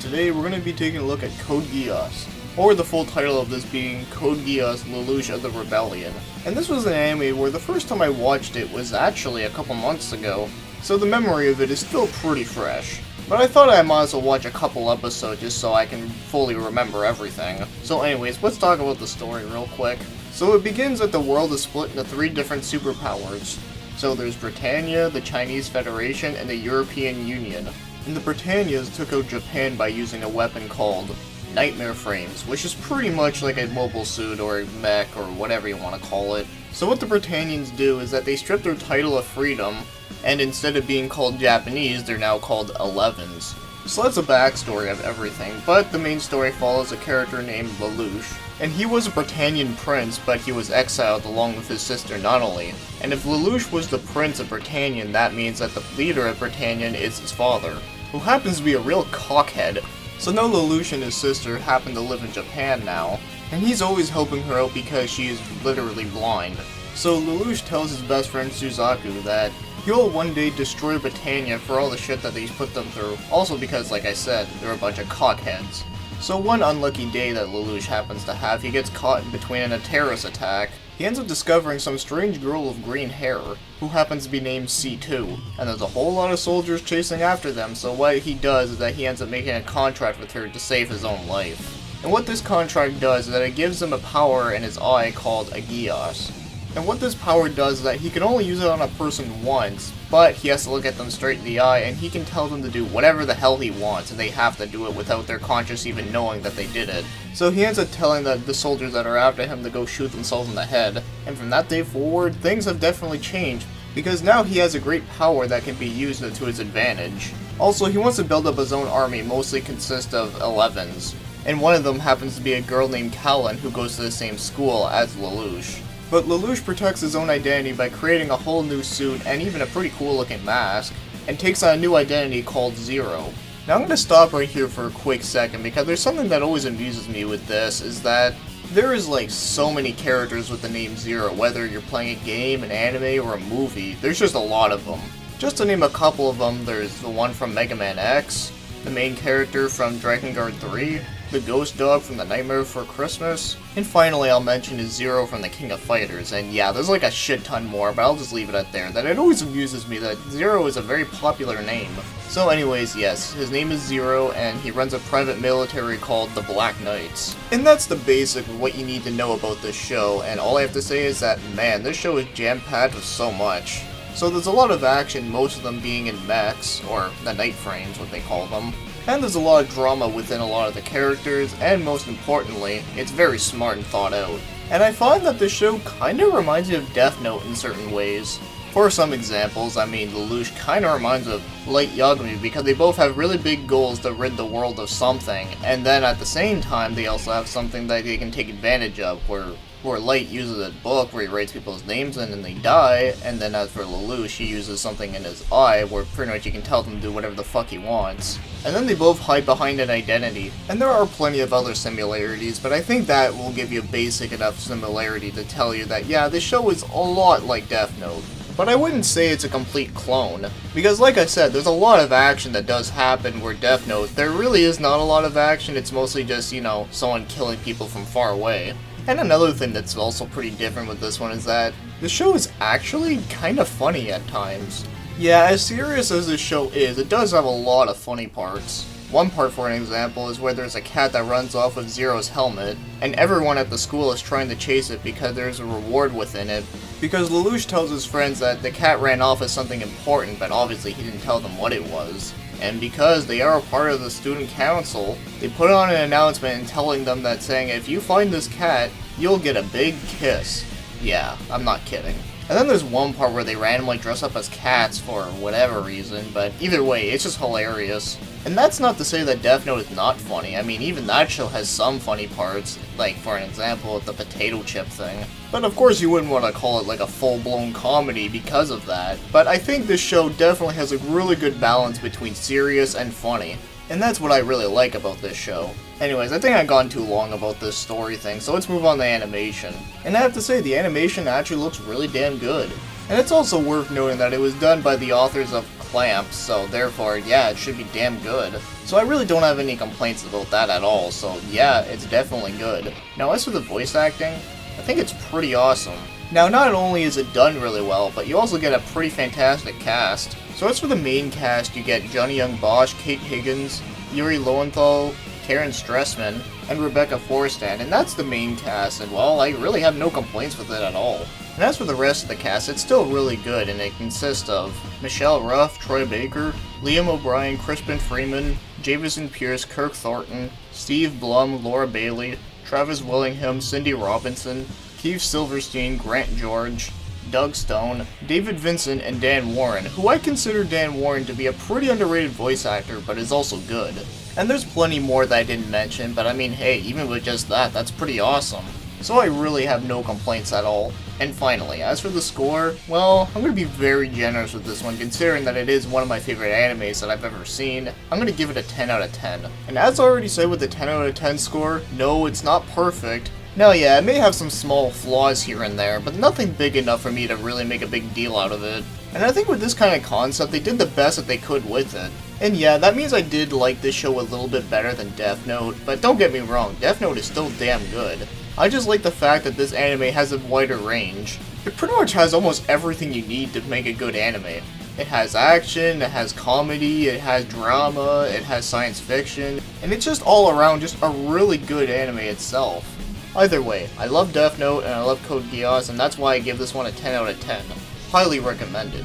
today we're going to be taking a look at Code Geass, or the full title of this being Code Geass Lelouch of the Rebellion. And this was an anime where the first time I watched it was actually a couple months ago, so the memory of it is still pretty fresh. But I thought I might as well watch a couple episodes just so I can fully remember everything. So anyways, let's talk about the story real quick. So it begins that the world is split into 3 different superpowers. So there's Britannia, the Chinese Federation, and the European Union. And the Britannias took out Japan by using a weapon called Nightmare Frames, which is pretty much like a mobile suit or a mech or whatever you want to call it. So what the Britannians do is that they strip their title of freedom, and instead of being called Japanese, they're now called 11s. So that's a backstory of everything, but the main story follows a character named Lelouch. And he was a Britannian prince, but he was exiled along with his sister Nunnally. And if Lelouch was the prince of Britannia, that means that the leader of Britannia is his father, who happens to be a real cockhead. So now Lelouch and his sister happen to live in Japan now, and he's always helping her out because she is literally blind. So Lelouch tells his best friend Suzaku that he'll one day destroy Britannia for all the shit that he's put them through, also because, like I said, they're a bunch of cockheads. So one unlucky day that Lelouch happens to have, he gets caught in between a terrorist attack. He ends up discovering some strange girl with green hair, who happens to be named C2, and there's a whole lot of soldiers chasing after them, so what he does is that he ends up making a contract with her to save his own life. And what this contract does is that it gives him a power in his eye called a Geass. And what this power does is that he can only use it on a person once, but he has to look at them straight in the eye, and he can tell them to do whatever the hell he wants, and they have to do it without their conscience even knowing that they did it. So he ends up telling the soldiers that are after him to go shoot themselves in the head, and from that day forward, things have definitely changed, because now he has a great power that can be used to his advantage. Also, he wants to build up his own army, mostly consist of 11s, and one of them happens to be a girl named Callan who goes to the same school as Lelouch. But Lelouch protects his own identity by creating a whole new suit and even a pretty cool looking mask, and takes on a new identity called Zero. Now I'm going to stop right here for a quick second because there's something that always amuses me with this, is that there is like so many characters with the name Zero, whether you're playing a game, an anime, or a movie. There's just a lot of them. Just to name a couple of them, there's the one from Mega Man X, the main character from Dragon Guard 3, the Ghost Dog from The Nightmare Before Christmas, and finally I'll mention is Zero from the King of Fighters. And yeah, there's like a shit ton more, but I'll just leave it at there, that it always amuses me that Zero is a very popular name. So anyways, yes, his name is Zero, and he runs a private military called the Black Knights. And that's the basic of what you need to know about this show, and all I have to say is that, man, this show is jam-packed with so much. So there's a lot of action, most of them being in mechs, or the night frames, what they call them. And there's a lot of drama within a lot of the characters, and most importantly, it's very smart and thought out. And I find that this show kinda reminds me of Death Note in certain ways. For some examples, I mean, Lelouch kinda reminds of Light Yagami because they both have really big goals to rid the world of something, and then at the same time they also have something that they can take advantage of, where Light uses a book where he writes people's names in and they die, and then as for Lelouch, he uses something in his eye where pretty much you can tell them to do whatever the fuck he wants. And then they both hide behind an identity. And there are plenty of other similarities, but I think that will give you a basic enough similarity to tell you that yeah, this show is a lot like Death Note. But I wouldn't say it's a complete clone, because like I said, there's a lot of action that does happen where Death Note, there really is not a lot of action, it's mostly just, you know, someone killing people from far away. And another thing that's also pretty different with this one is that the show is actually kind of funny at times. Yeah, as serious as this show is, it does have a lot of funny parts. One part, for an example, is where there's a cat that runs off with Zero's helmet, and everyone at the school is trying to chase it because there's a reward within it. Because Lelouch tells his friends that the cat ran off as something important, but obviously he didn't tell them what it was. And because they are a part of the student council, they put on an announcement and telling them that saying, if you find this cat, you'll get a big kiss. Yeah, I'm not kidding. And then there's one part where they randomly dress up as cats for whatever reason, but either way, it's just hilarious. And that's not to say that Death Note is not funny. I mean, even that show has some funny parts, like for an example, the potato chip thing. But of course you wouldn't want to call it like a full-blown comedy because of that. But I think this show definitely has a really good balance between serious and funny. And that's what I really like about this show. Anyways, I think I've gone too long about this story thing, so let's move on to animation. And I have to say, the animation actually looks really damn good. And it's also worth noting that it was done by the authors of Clamp, so therefore, yeah, it should be damn good. So I really don't have any complaints about that at all, so yeah, it's definitely good. Now as for the voice acting, I think it's pretty awesome. Now not only is it done really well, but you also get a pretty fantastic cast. So as for the main cast, you get Johnny Young Bosch, Kate Higgins, Yuri Lowenthal, Karen Stressman, and Rebecca Forstan, and that's the main cast, and well, I really have no complaints with it at all. And as for the rest of the cast, it's still really good, and it consists of Michelle Ruff, Troy Baker, Liam O'Brien, Crispin Freeman, Javison Pierce, Kirk Thornton, Steve Blum, Laura Bailey, Travis Willingham, Cindy Robinson, Keith Silverstein, Grant George, Doug Stone, David Vincent, and Dan Warren, who I consider Dan Warren to be a pretty underrated voice actor, but is also good. And there's plenty more that I didn't mention, but I mean, hey, even with just that, that's pretty awesome. So I really have no complaints at all. And finally, as for the score, well, I'm going to be very generous with this one, considering that it is one of my favorite animes that I've ever seen. I'm going to give it a 10 out of 10. And as I already said with the 10 out of 10 score, no, it's not perfect. Now yeah, it may have some small flaws here and there, but nothing big enough for me to really make a big deal out of it. And I think with this kind of concept, they did the best that they could with it. And yeah, that means I did like this show a little bit better than Death Note, but don't get me wrong, Death Note is still damn good. I just like the fact that this anime has a wider range. It pretty much has almost everything you need to make a good anime. It has action, it has comedy, it has drama, it has science fiction, and it's just all around just a really good anime itself. Either way, I love Death Note and I love Code Geass, and that's why I give this one a 10 out of 10. Highly recommended.